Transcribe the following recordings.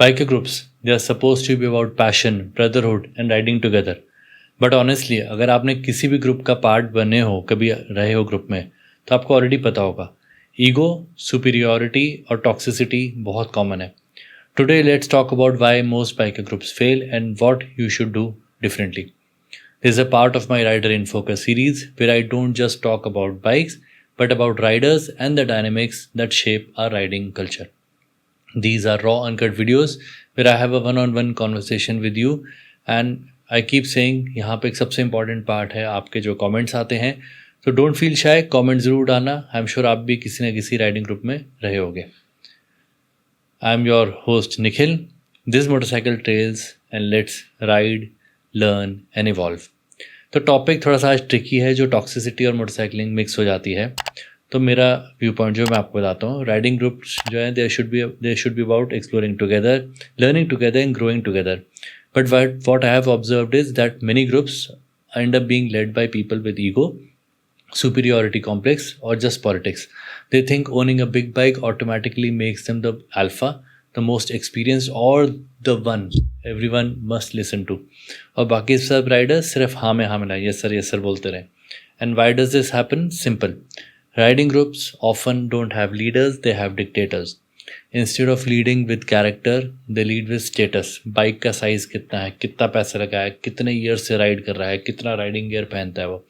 Biker groups, they are supposed to be about passion, brotherhood and riding together. But honestly अगर आपने किसी भी group का part बने हो, कभी रहे हो ग्रुप में, तो आपको ऑलरेडी पता होगा ईगो, सुपीरियॉरिटी और टॉक्सिसिटी बहुत कॉमन है. Today let's talk about why most biker groups fail and what you should do differently. This is a part of my Rider in Focus series where I don't just talk about bikes but about riders and the dynamics that shape our riding culture. These are raw, uncut videos where I have a one-on-one conversation with you and I keep saying यहाँ पे एक सबसे important part है आपके जो comments आते हैं. तो डोंट फील शाय, कमेंट ज़रूर डालना. आई एम श्योर आप भी किसी न किसी राइडिंग ग्रुप में रहे होगे. आई am your host Nikhil. This motorcycle trails and let's ride, learn and evolve. तो टॉपिक थोड़ा सा आज ट्रिकी है, जो टॉक्सिसिटी और मोटरसाइकिलिंग मिक्स हो जाती है. तो मेरा व्यू पॉइंट जो मैं आपको बताता हूँ, राइडिंग ग्रुप्स जो है they should be about exploring together, learning together and growing together. But what I have observed is that many groups end up being led by people with ego, superiority complex or just politics. They think owning a big bike automatically makes them the alpha, the most experienced or the one everyone must listen to. और बाकी सब Riders सिर्फ हाँ में हाँ मिला, yes sir बोलते रहे. And why does this happen? Simple. Riding groups often don't have leaders, they have dictators. Instead of leading with character, they lead with status. Bike का साइज़ कितना है, कितना पैसा लगा है, कितने ईयर से राइड कर रहा है, कितना राइडिंग गियर पहनता है वो.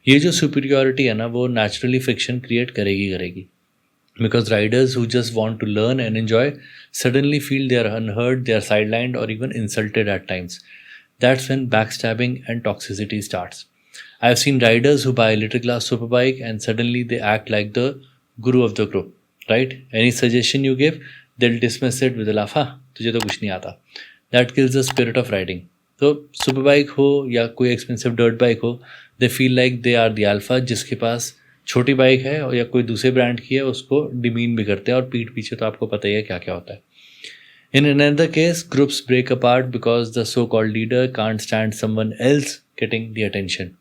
ये जो सुपीरियॉरिटी है ना, वो नेचुरली फ्रिक्शन क्रिएट करेगी. Because riders who just want to learn and enjoy suddenly feel they are unheard, they are sidelined or even insulted at times. That's when backstabbing and toxicity starts. I've seen riders who buy a little class superbike and suddenly they act like the guru of the group. Right? Any suggestion you give, they'll dismiss it with a laugh. हाँ, तुझे तो कुछ नहीं आता. That kills the spirit of riding. तो super bike हो या कोई एक्सपेंसिव डर्ट बाइक हो, they feel like they are the alpha. जिसके पास छोटी बाइक है और या कोई दूसरे ब्रांड की है, उसको डिमीन भी करते हैं. और पीठ पीछे तो आपको पता ही है क्या क्या होता है. In another case, groups break apart because the so-called leader can't stand someone else getting the attention.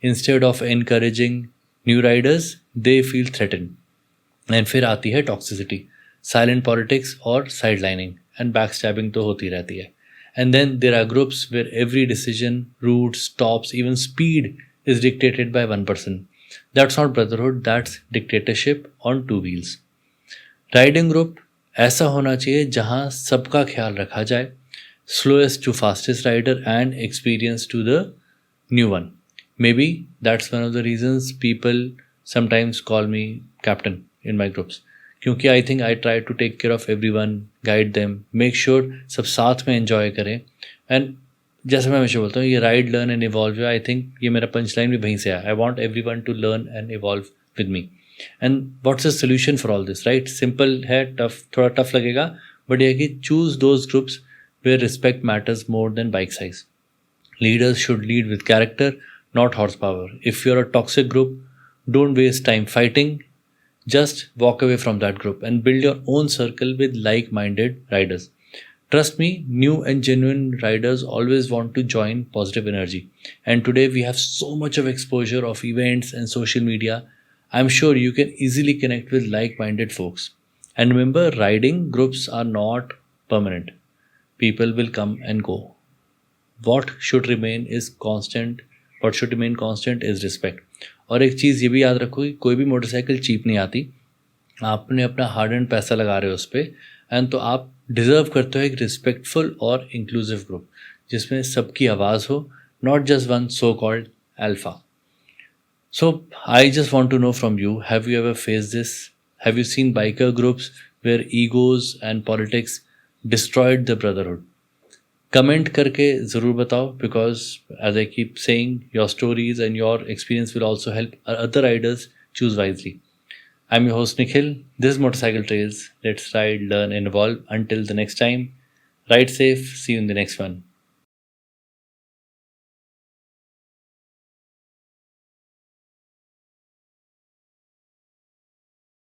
Instead of encouraging new riders, they feel threatened. And फिर आती है टॉक्सिसिटी, साइलेंट पॉलिटिक्स और sidelining and backstabbing तो होती रहती है. And then there are groups where every decision, route, stops, even speed is dictated by one person. That's not brotherhood, that's dictatorship on two wheels. Riding group ऐसा होना चाहिए जहाँ सबका ख्याल रखा जाए, slowest to fastest rider and experience to the new one. Maybe that's one of the reasons people sometimes call me captain in my groups, क्योंकि I think I try to take care of everyone, guide them, make sure सब साथ में enjoy करें. And जैसे मैं हमेशा बोलता हूँ, ये राइड, लर्न एंड इवॉल्व है. आई थिंक ये मेरा पंच लाइन भी वहीं से आया. I want every one two learn and evolve with me. And what's the solution for all this? Right, simple है, टफ थोड़ा टफ लगेगा, बट ये कि choose those groups where respect matters more than bike size. Leaders should lead with character, not horse power. If you are a toxic group, don't waste time fighting. Just walk away from that group and build your own circle with like-minded riders. Trust me, new and genuine riders always want to join positive energy. And today we have so much of exposure of events and social media. I'm sure you can easily connect with like-minded folks. And remember, riding groups are not permanent. People will come and go. What should remain constant is respect. और एक चीज़ ये भी याद रखो कि कोई भी motorcycle cheap नहीं आती. आपने अपना हार्ड एंड पैसा लगा रहे हो उस पर, एंड तो आप डिज़र्व करते हो एक रिस्पेक्टफुल और इंक्लूसिव ग्रुप जिसमें सबकी आवाज़ हो, not just one so called alpha. So I just want to know from you, have you ever face this? Have you seen biker groups where egos and politics destroyed the brotherhood? Comment करके ज़रूर बताओ, because as I keep saying, your stories and your experience will also help other riders choose wisely. I am your host Nikhil. This motorcycle trails. Let's ride, learn and evolve. Until the next time, ride safe. See you in the next one.